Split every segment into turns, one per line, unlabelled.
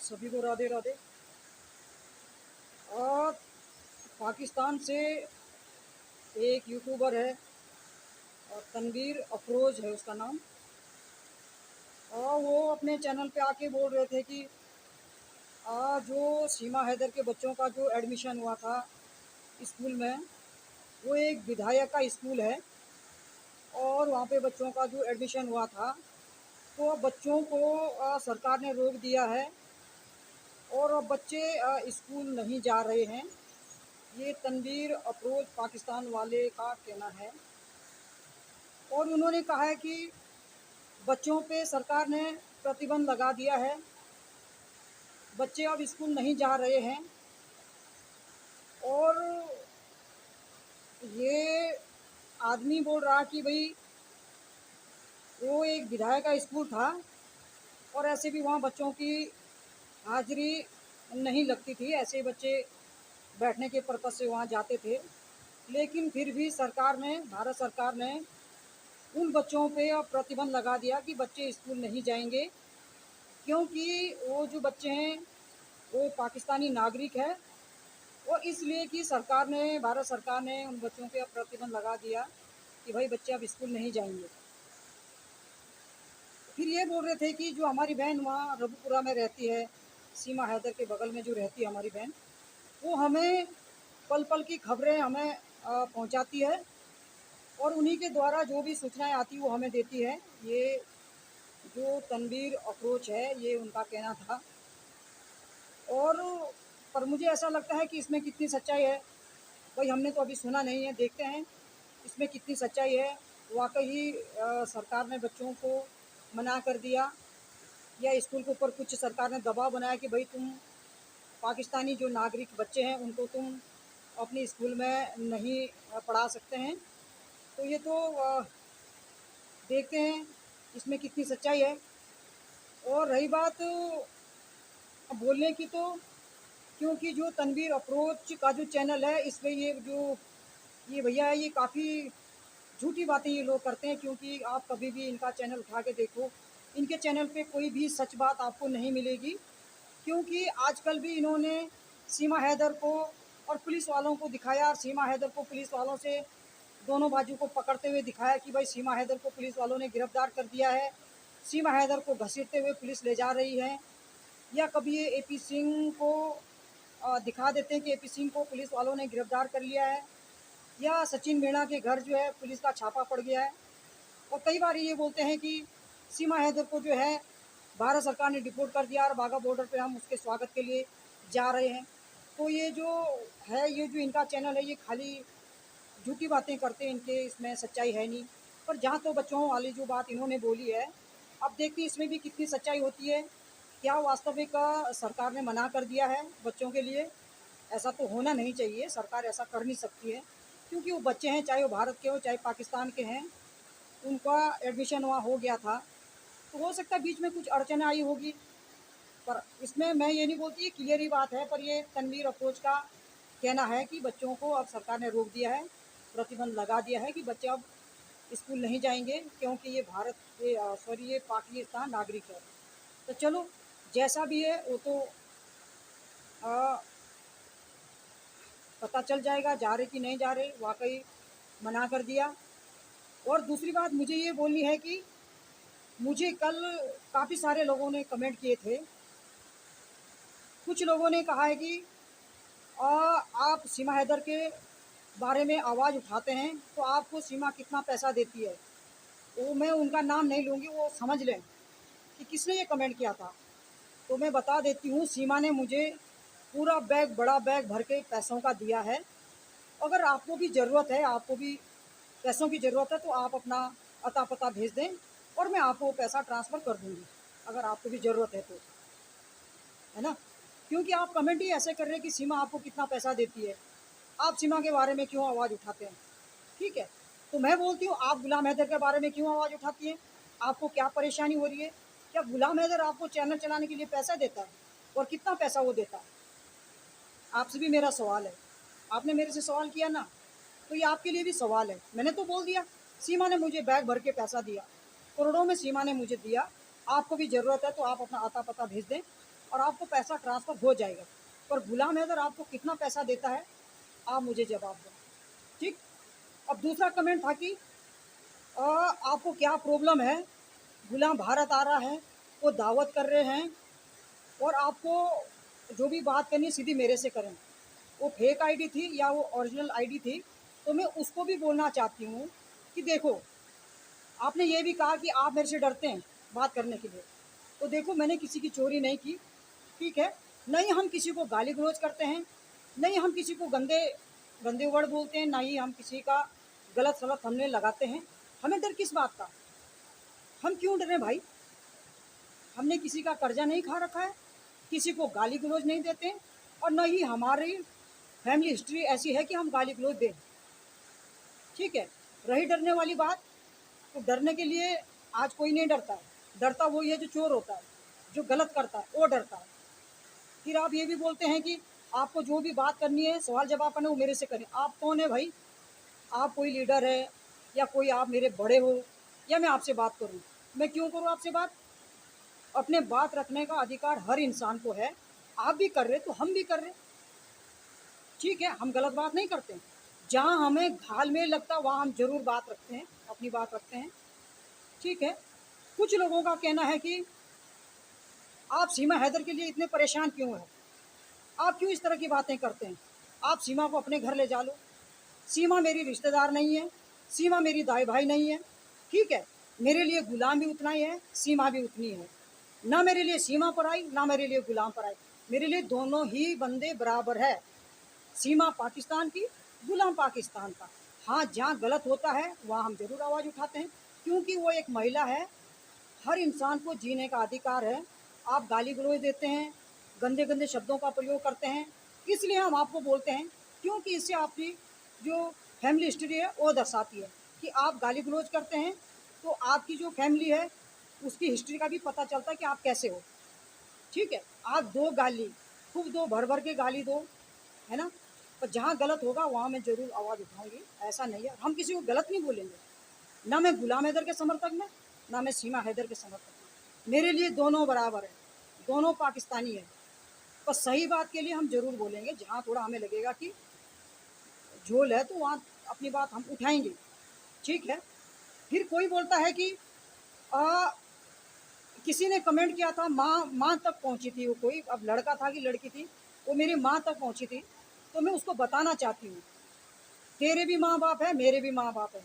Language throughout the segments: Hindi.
सभी को राधे राधे। और पाकिस्तान से एक यूट्यूबर है और तनवीर अफरोज है उसका नाम। और वो अपने चैनल पे आके बोल रहे थे कि जो सीमा हैदर के बच्चों का जो एडमिशन हुआ था स्कूल में, वो एक विधायक का स्कूल है और वहाँ पे बच्चों का जो एडमिशन हुआ था तो अब बच्चों को सरकार ने रोक दिया है और अब बच्चे स्कूल नहीं जा रहे हैं। ये तनवीर अफरोज पाकिस्तान वाले का कहना है और उन्होंने कहा है कि बच्चों पे सरकार ने प्रतिबंध लगा दिया है, बच्चे अब स्कूल नहीं जा रहे हैं। और ये आदमी बोल रहा कि भाई वो एक विधायक का स्कूल था और ऐसे भी वहाँ बच्चों की हाजिरी नहीं लगती थी, ऐसे बच्चे बैठने के पर्पज़ से वहाँ जाते थे। लेकिन फिर भी सरकार ने, भारत सरकार ने उन बच्चों पे अब प्रतिबंध लगा दिया कि बच्चे स्कूल नहीं जाएंगे, क्योंकि वो जो बच्चे हैं वो पाकिस्तानी नागरिक है और इसलिए कि सरकार ने, भारत सरकार ने उन बच्चों पे अब प्रतिबंध लगा दिया कि भाई बच्चे अब स्कूल नहीं जाएंगे। फिर ये बोल रहे थे कि जो हमारी बहन वहाँ रबुपुरा में रहती है, सीमा हैदर के बगल में जो रहती है हमारी बहन, वो हमें पल पल की खबरें हमें पहुँचाती है और उन्हीं के द्वारा जो भी सूचनाएं आती वो हमें देती है। ये जो तनवीर अफरोज है ये उनका कहना था। और पर मुझे ऐसा लगता है कि इसमें कितनी सच्चाई है भाई हमने तो अभी सुना नहीं है, देखते हैं इसमें कितनी सच्चाई है। वाकई सरकार ने बच्चों को मना कर दिया या स्कूल के ऊपर कुछ सरकार ने दबाव बनाया कि भाई तुम पाकिस्तानी जो नागरिक बच्चे हैं उनको तुम अपने स्कूल में नहीं पढ़ा सकते हैं। तो ये तो देखते हैं इसमें कितनी सच्चाई है। और रही बात बोलने की, तो क्योंकि जो तनवीर अफरोज का जो चैनल है इसमें ये भैया है, ये काफ़ी झूठी बातें ये लोग करते हैं। क्योंकि आप कभी भी इनका चैनल उठा के देखो, इनके चैनल पे कोई भी सच बात आपको नहीं मिलेगी। क्योंकि आजकल भी इन्होंने सीमा हैदर को और पुलिस वालों को दिखाया और सीमा हैदर को पुलिस वालों से दोनों बाजू को पकड़ते हुए दिखाया कि भाई सीमा हैदर को पुलिस वालों ने गिरफ्तार कर दिया है, सीमा हैदर को घसीटते हुए पुलिस ले जा रही है। या कभी ये एपी सिंह को दिखा देते हैं कि एपी सिंह को पुलिस वालों ने गिरफ्तार कर लिया है, या सचिन मीणा के घर जो है पुलिस का छापा पड़ गया है। और कई बार ये बोलते हैं कि सीमा हैदर को जो है भारत सरकार ने डिपोर्ट कर दिया और बाघा बॉर्डर पे हम उसके स्वागत के लिए जा रहे हैं। तो ये जो है, ये जो इनका चैनल है, ये खाली झूठी बातें करते हैं, इनके इसमें सच्चाई है नहीं। पर जहाँ तो बच्चों वाली जो बात इन्होंने बोली है, अब देखते हैं इसमें भी कितनी सच्चाई होती है। क्या वास्तविक सरकार ने मना कर दिया है बच्चों के लिए? ऐसा तो होना नहीं चाहिए, सरकार ऐसा कर नहीं सकती है। क्योंकि वो बच्चे हैं, चाहे वो भारत के हो चाहे पाकिस्तान के हैं, उनका एडमिशन वहाँ हो गया था। तो हो सकता है बीच में कुछ अड़चन आई होगी, पर इसमें मैं ये नहीं बोलती, ये क्लियर ही बात है। पर ये तनवीर अफरोज का कहना है कि बच्चों को अब सरकार ने रोक दिया है, प्रतिबंध लगा दिया है कि बच्चे अब स्कूल नहीं जाएंगे, क्योंकि ये भारत के ये पाकिस्तान नागरिक है। तो चलो, जैसा भी है वो तो आ, पता चल जाएगा जा रहे कि नहीं जा रहे। वाकई मना कर दिया। और दूसरी बात मुझे ये बोलनी है कि मुझे कल काफ़ी सारे लोगों ने कमेंट किए थे। कुछ लोगों ने कहा है कि आप सीमा हैदर के बारे में आवाज़ उठाते हैं तो आपको सीमा कितना पैसा देती है। वो मैं उनका नाम नहीं लूँगी, वो समझ लें कि किसने ये कमेंट किया था। तो मैं बता देती हूँ, सीमा ने मुझे पूरा बैग, बड़ा बैग भर के पैसों का दिया है। अगर आपको भी ज़रूरत है, आपको भी पैसों की ज़रूरत है, तो आप अपना अता पता भेज दें और मैं आपको वो पैसा ट्रांसफ़र कर दूँगी, अगर आपको भी ज़रूरत है तो, है ना। क्योंकि आप कमेंट ही ऐसे कर रहे हैं कि सीमा आपको कितना पैसा देती है। आप सीमा के बारे में क्यों आवाज़ उठाते हैं? ठीक है, तो मैं बोलती हूँ, आप गुलाम हैदर के बारे में क्यों आवाज़ उठाती हैं? आपको क्या परेशानी हो रही है? क्या गुलाम हैदर आपको चैनल चलाने के लिए पैसा देता है? और कितना पैसा वो देता है? आपसे भी मेरा सवाल है। आपने मेरे से सवाल किया ना, तो ये आपके लिए भी सवाल है। मैंने तो बोल दिया, सीमा ने मुझे बैग भर के पैसा दिया, करोड़ों में सीमा ने मुझे दिया। आपको भी ज़रूरत है तो आप अपना आता पता भेज दें और आपको पैसा ट्रांसफ़र हो जाएगा। पर गुलाम हैदर आपको कितना पैसा देता है, आप मुझे जवाब दो। ठीक। अब दूसरा कमेंट था कि आपको क्या प्रॉब्लम है, गुलाम भारत आ रहा है, वो दावत कर रहे हैं और आपको जो भी बात करनी है सीधी मेरे से करें। वो फेक आईडी थी या वो ओरिजिनल आईडी थी, तो मैं उसको भी बोलना चाहती हूँ कि देखो, आपने ये भी कहा कि आप मेरे से डरते हैं बात करने के लिए। तो देखो, मैंने किसी की चोरी नहीं की, ठीक है। नहीं हम किसी को गाली गलौज करते हैं, नहीं हम किसी को गंदे गंदे वर्ड बोलते हैं, ना ही हम किसी का गलत सलत हमने लगाते हैं। हमें डर किस बात का, हम क्यों डरें भाई? हमने किसी का कर्जा नहीं खा रखा है, किसी को गाली गलौज नहीं देते हैं, और न ही हमारी फैमिली हिस्ट्री ऐसी है कि हम गाली गलौज दें। ठीक है। रही डरने वाली बात, तो डरने के लिए आज कोई नहीं डरता है। डरता वही है जो चोर होता है, जो गलत करता है, वो डरता है। फिर आप ये भी बोलते हैं कि आपको जो भी बात करनी है, सवाल जवाब करना, वो मेरे से करें। आप कौन है भाई? आप कोई लीडर है या कोई आप मेरे बड़े हो, या मैं आपसे बात करूं? मैं क्यों करूं आपसे बात? अपने बात रखने का अधिकार हर इंसान को है। आप भी कर रहे तो हम भी कर रहे। ठीक है, हम गलत बात नहीं करते हैं। जहाँ हमें घाल में लगता वहाँ हम जरूर बात रखते हैं, अपनी बात रखते हैं। ठीक है। कुछ लोगों का कहना है कि आप सीमा हैदर के लिए इतने परेशान क्यों हैं, आप क्यों इस तरह की बातें करते हैं? आप सीमा को अपने घर ले जा लो। सीमा मेरी रिश्तेदार नहीं है, सीमा मेरी दाई भाई नहीं है। ठीक है। मेरे लिए गुलाम भी उतना ही है, सीमा भी उतनी है। ना मेरे लिए सीमा पर आई, ना मेरे लिए गुलाम पर आई। मेरे लिए दोनों ही बंदे बराबर है। सीमा पाकिस्तान की, गुलाम पाकिस्तान का। हाँ, जहाँ गलत होता है वहाँ हम जरूर आवाज़ उठाते हैं, क्योंकि वो एक महिला है। हर इंसान को जीने का अधिकार है। आप गाली गलौज देते हैं, गंदे गंदे शब्दों का प्रयोग करते हैं, इसलिए हम आपको बोलते हैं, क्योंकि इससे आपकी जो फैमिली हिस्ट्री है वो दर्शाती है कि आप गाली गलौज करते हैं। तो आपकी जो फैमिली है उसकी हिस्ट्री का भी पता चलता है कि आप कैसे हो। ठीक है। आप दो गाली, खूब दो, भर भर के गाली दो, है ना। पर जहाँ गलत होगा वहाँ मैं ज़रूर आवाज़ उठाऊंगी, ऐसा नहीं है। हम किसी को गलत नहीं बोलेंगे, ना मैं गुलाम हैदर के समर्थक में, ना मैं सीमा हैदर के समर्थक में। मेरे लिए दोनों बराबर है, दोनों पाकिस्तानी है। पर सही बात के लिए हम ज़रूर बोलेंगे, जहाँ थोड़ा हमें लगेगा कि झोल है तो वहाँ अपनी बात हम उठाएंगे। ठीक है। फिर कोई बोलता है कि आ, किसी ने कमेंट किया था, माँ माँ तक पहुँची थी वो, कोई अब लड़का था कि लड़की थी, वो मेरी माँ तक पहुँची थी। तो मैं उसको बताना चाहती हूँ, तेरे भी माँ बाप है, मेरे भी माँ बाप है।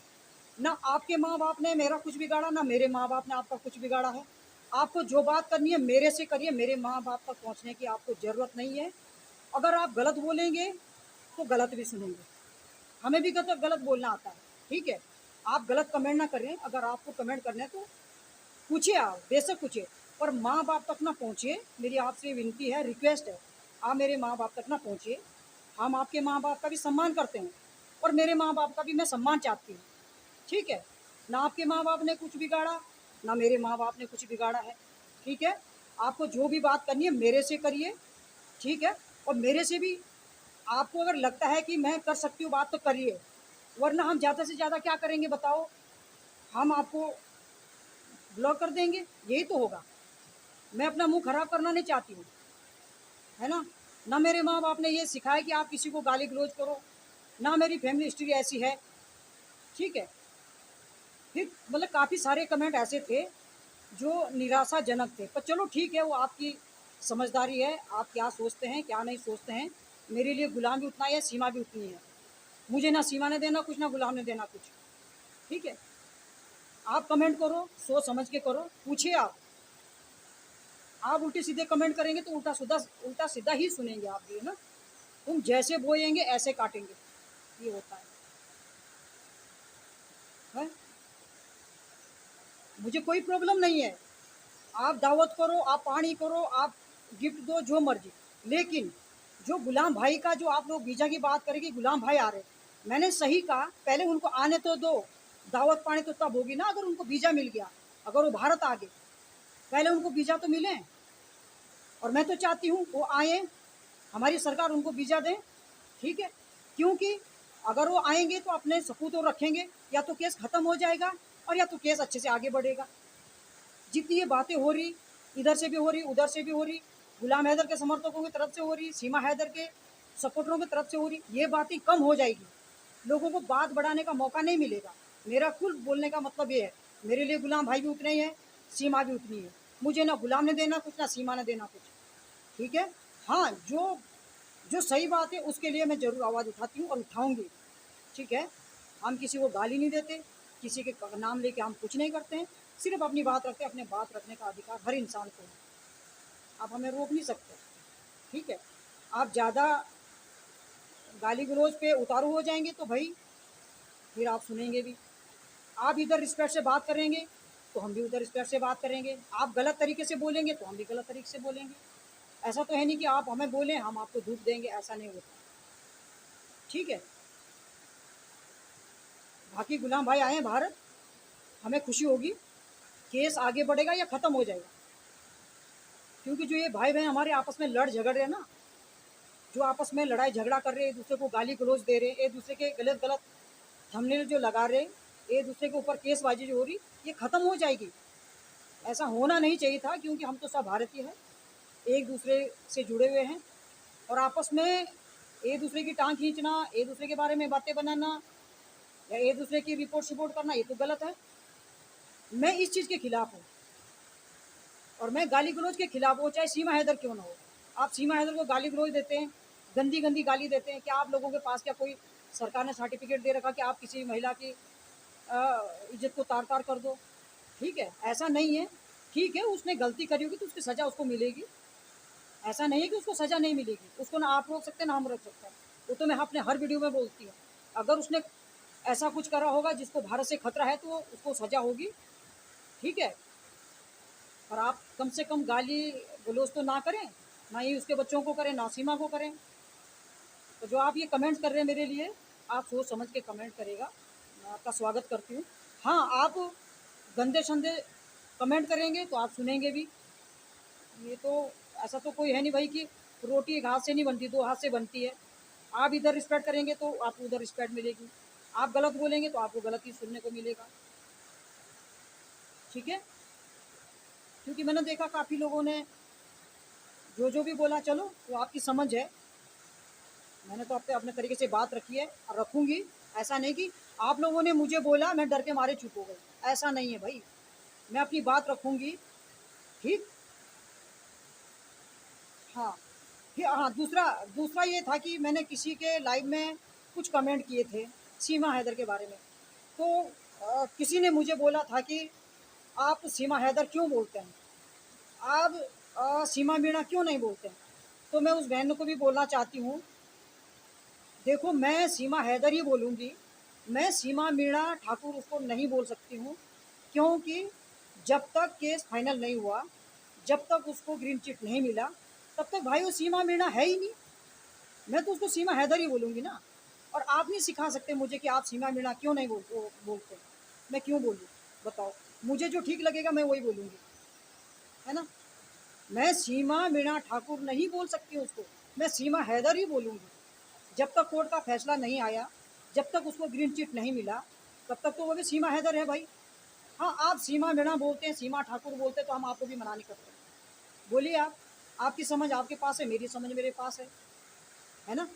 ना आपके माँ बाप ने मेरा कुछ बिगाड़ा, ना मेरे माँ बाप ने आपका कुछ बिगाड़ा है। आपको जो बात करनी है मेरे से करिए, मेरे माँ बाप तक पहुँचने की आपको ज़रूरत नहीं है। अगर आप गलत बोलेंगे तो गलत भी सुनेंगे, हमें भी गलत गलत बोलना आता है। ठीक है। आप गलत कमेंट ना करें, अगर आपको कमेंट करना है तो पूछिए, आप बेशक पूछिए, पर माँ बाप तक ना पहुँचिए। मेरी आपसे विनती है, रिक्वेस्ट है, आप मेरे माँ बाप तक ना पहुँचिए। हम आपके माँ बाप का भी सम्मान करते हैं और मेरे माँ बाप का भी मैं सम्मान चाहती हूँ। ठीक है। ना आपके माँ बाप ने कुछ बिगाड़ा, ना मेरे माँ बाप ने कुछ बिगाड़ा है। ठीक है। आपको जो भी बात करनी है मेरे से करिए। ठीक है। और मेरे से भी आपको अगर लगता है कि मैं कर सकती हूँ बात, तो करिए, वरना हम ज़्यादा से ज़्यादा क्या करेंगे बताओ? हम आपको ब्लॉक कर देंगे, यही तो होगा। मैं अपना मुंह खराब करना नहीं चाहती हूँ, है ना। ना मेरे माँ बाप ने ये सिखाया कि आप किसी को गाली गलौज करो, ना मेरी फैमिली हिस्ट्री ऐसी है। ठीक है। फिर मतलब काफ़ी सारे कमेंट ऐसे थे जो निराशाजनक थे, पर चलो ठीक है, वो आपकी समझदारी है, आप क्या सोचते हैं क्या नहीं सोचते हैं। मेरे लिए गुलाम भी उतना ही है, सीमा भी उतनी है। मुझे ना सीमा ने देना कुछ, ना गुलाम ने देना कुछ। ठीक है। आप कमेंट करो, सोच समझ के करो, पूछिए। आप उल्टे सीधे कमेंट करेंगे तो उल्टा सीधा ही सुनेंगे आप भी, है ना। तुम जैसे बोएंगे ऐसे काटेंगे, ये होता है? मुझे कोई प्रॉब्लम नहीं है, आप दावत करो, आप पानी करो, आप गिफ्ट दो, जो मर्जी। लेकिन जो गुलाम भाई का, जो आप लोग वीज़ा की बात करें कि गुलाम भाई आ रहे, मैंने सही कहा, पहले उनको आने तो दो। दावत पानी तो तब होगी ना अगर उनको वीज़ा मिल गया, अगर वो भारत आ गए। पहले उनको वीज़ा तो मिले, और मैं तो चाहती हूँ वो आए, हमारी सरकार उनको वीज़ा दें। ठीक है। क्योंकि अगर वो आएंगे तो अपने सबूत तो रखेंगे, या तो केस ख़त्म हो जाएगा और या तो केस अच्छे से आगे बढ़ेगा। जितनी ये बातें हो रही, इधर से भी हो रही, उधर से भी हो रही, गुलाम हैदर के समर्थकों की तरफ से हो रही, सीमा हैदर के सपोर्टरों की तरफ से हो रही, ये बातें कम हो जाएगी, लोगों को बात बढ़ाने का मौका नहीं मिलेगा। मेरा कुल बोलने का मतलब ये है, मेरे लिए गुलाम भाई भी उतने ही है, सीमा भी उतनी है। मुझे ना गुलाम ने देना कुछ, ना सीमा ने देना कुछ, ठीक है। हाँ, जो जो सही बात है उसके लिए मैं ज़रूर आवाज़ उठाती हूँ और उठाऊंगी, ठीक है। हम किसी को गाली नहीं देते, किसी के नाम लेके हम कुछ नहीं करते हैं, सिर्फ अपनी बात रखते हैं। अपने बात रखने का अधिकार हर इंसान को है, आप हमें रोक नहीं सकते, ठीक है। आप ज़्यादा गाली गलौज पे उतारू हो जाएंगे तो भाई फिर आप सुनेंगे भी। आप इधर रिस्पेक्ट से बात करेंगे तो हम भी उधर रिस्पेक्ट से बात करेंगे। आप गलत तरीके से बोलेंगे तो हम भी गलत तरीके से बोलेंगे। ऐसा तो है नहीं कि आप हमें बोलें हम आपको धूप देंगे, ऐसा नहीं होता, ठीक है। बाकी गुलाम भाई आए हैं भारत, हमें खुशी होगी, केस आगे बढ़ेगा या ख़त्म हो जाएगा, क्योंकि जो ये भाई बहन हमारे आपस में लड़ झगड़ रहे हैं ना, जो आपस में लड़ाई झगड़ा कर रहे हैं, एक दूसरे को गाली गलौज दे रहे हैं, एक दूसरे के गलत गलत थंबनेल जो लगा रहे हैं, एक दूसरे के ऊपर केसबाजी जो हो रही, ये ख़त्म हो जाएगी। ऐसा होना नहीं चाहिए था, क्योंकि हम तो सब भारतीय हैं, एक दूसरे से जुड़े हुए हैं, और आपस में एक दूसरे की टांग खींचना, एक दूसरे के बारे में बातें बनाना या एक दूसरे की रिपोर्ट शिपोर्ट करना, ये तो गलत है। मैं इस चीज़ के खिलाफ हूँ और मैं गाली गलौज के खिलाफ हूँ, चाहे सीमा हैदर क्यों ना हो। आप सीमा हैदर को गाली गलौज देते हैं, गंदी गंदी गाली देते हैं, क्या आप लोगों के पास क्या कोई सरकार ने सर्टिफिकेट दे रखा कि आप किसी महिला की इज्जत को तार तार कर दो? ठीक है, ऐसा नहीं है। ठीक है, उसने गलती करी होगी तो उसकी सज़ा उसको मिलेगी, ऐसा नहीं है कि उसको सज़ा नहीं मिलेगी। उसको ना आप रोक सकते ना हम रोक सकते हैं, वो तो मैं अपने हर वीडियो में बोलती हूँ। अगर उसने ऐसा कुछ करा होगा जिसको भारत से खतरा है तो उसको सज़ा होगी, ठीक है। और आप कम से कम गाली गलौज तो ना करें, ना ही उसके बच्चों को करें, ना सीमा को करें। तो जो आप ये कमेंट्स कर रहे हैं मेरे लिए, आप सोच समझ के कमेंट करेगा, मैं आपका स्वागत करती हूँ। हाँ, आप गंदे संदे कमेंट करेंगे तो आप सुनेंगे भी। ये तो ऐसा तो कोई है नहीं भाई कि रोटी एक हाथ से नहीं बनती, दो हाथ से बनती है। आप इधर रिस्पेक्ट करेंगे तो आपको उधर रिस्पेक्ट मिलेगी, आप गलत बोलेंगे तो आपको गलत ही सुनने को मिलेगा, ठीक है। क्योंकि मैंने देखा काफ़ी लोगों ने जो भी बोला, चलो वो आपकी समझ है, मैंने तो अपने अपने तरीके से बात रखी है और रखूँगी। ऐसा नहीं कि आप लोगों ने मुझे बोला मैं डर के मारे चुप हो गई, ऐसा नहीं है भाई, मैं अपनी बात रखूँगी, ठीक। हाँ, फिर हाँ, दूसरा दूसरा ये था कि मैंने किसी के लाइव में कुछ कमेंट किए थे सीमा हैदर के बारे में। तो किसी ने मुझे बोला था कि आप सीमा हैदर क्यों बोलते हैं, आप सीमा मीणा क्यों नहीं बोलते हैं। तो मैं उस बहन को भी बोलना चाहती हूँ, देखो मैं सीमा हैदर ही बोलूँगी, मैं सीमा मीणा ठाकुर उसको नहीं बोल सकती हूँ, क्योंकि जब तक केस फाइनल नहीं हुआ, जब तक उसको ग्रीन चिट नहीं मिला, तब तक भाई वो सीमा मीणा है ही नहीं। मैं तो उसको सीमा हैदर ही बोलूँगी ना। और आप नहीं सिखा सकते मुझे कि आप सीमा मीणा क्यों नहीं बोलते, मैं क्यों बोलूँ, बताओ। मुझे जो ठीक लगेगा मैं वही बोलूँगी, है ना। मैं सीमा मीणा ठाकुर नहीं बोल सकती उसको, मैं सीमा हैदर ही बोलूँगी। जब तक कोर्ट का फैसला नहीं आया, जब तक उसको ग्रीन चिट नहीं मिला, तब तक तो वो भी सीमा हैदर है भाई। हाँ, आप सीमा मीणा बोलते हैं, सीमा ठाकुर बोलते हैं, तो हम आपको भी मना नहीं करते। बोलिए आप, आपकी समझ आपके पास है, मेरी समझ मेरे पास है ना।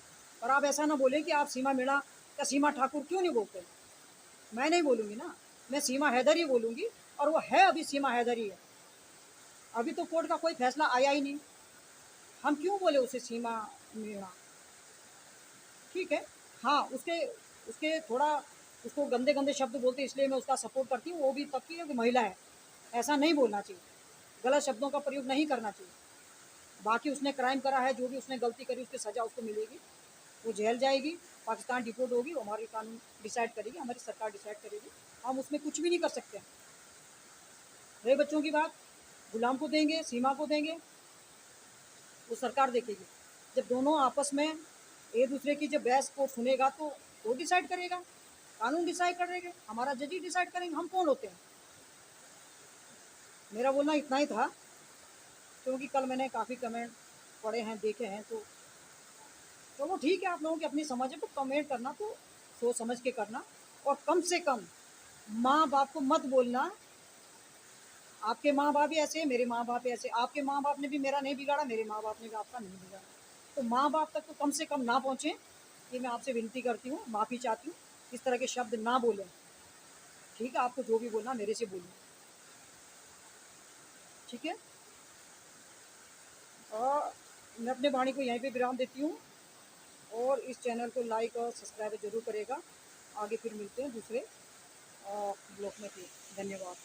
और आप ऐसा ना बोलें कि आप सीमा मीणा या सीमा ठाकुर क्यों नहीं बोलते। मैं नहीं बोलूँगी ना, मैं सीमा हैदर ही बोलूँगी, और वो है अभी सीमा हैदर ही है। अभी तो कोर्ट का कोई फैसला आया ही नहीं, हम क्यों बोले उसे सीमा मीणा, ठीक है। हाँ, उसके उसके थोड़ा उसको गंदे गंदे शब्द बोलते इसलिए मैं उसका सपोर्ट करती हूँ, वो भी तब की क्योंकि महिला है। ऐसा नहीं बोलना चाहिए, गलत शब्दों का प्रयोग नहीं करना चाहिए। बाकी उसने क्राइम करा है, जो भी उसने गलती करी उसकी सज़ा उसको मिलेगी, वो जेल जाएगी, पाकिस्तान डिपोर्ट होगी, वो हमारी कानून डिसाइड करेगी, हमारी सरकार डिसाइड करेगी, हम उसमें कुछ भी नहीं कर सकते हैं। रहे बच्चों की बात, गुलाम को देंगे, सीमा को देंगे, वो सरकार देखेगी। जब दोनों आपस में एक दूसरे की जब बहस को सुनेगा तो वो डिसाइड करेगा, कानून डिसाइड करेंगे, हमारा जज ही डिसाइड करेंगे, हम कौन होते हैं। मेरा बोलना इतना ही था, क्योंकि कल मैंने काफ़ी कमेंट पढ़े हैं, देखे हैं, तो चलो ठीक है, आप लोगों की अपनी समझ है, तो कमेंट करना तो सोच समझ के करना, और कम से कम माँ बाप को मत बोलना आपके माँ बाप भी ऐसे हैं, मेरे माँ बाप भी ऐसे। आपके माँ बाप ने भी मेरा नहीं बिगाड़ा, मेरे माँ बाप ने भी आपका नहीं बिगाड़ा। तो माँ बाप तक तो कम से कम ना पहुँचे, ये मैं आपसे विनती करती हूँ, माफ़ी चाहती हूँ। इस तरह के शब्द ना बोलें, ठीक है? आपको जो भी बोलना मेरे से बोलिए, ठीक है? और मैं अपने वाणी को यहीं पे विराम देती हूँ, और इस चैनल को लाइक और सब्सक्राइब ज़रूर करेगा। आगे फिर मिलते हैं दूसरे ब्लॉग में। फिर धन्यवाद।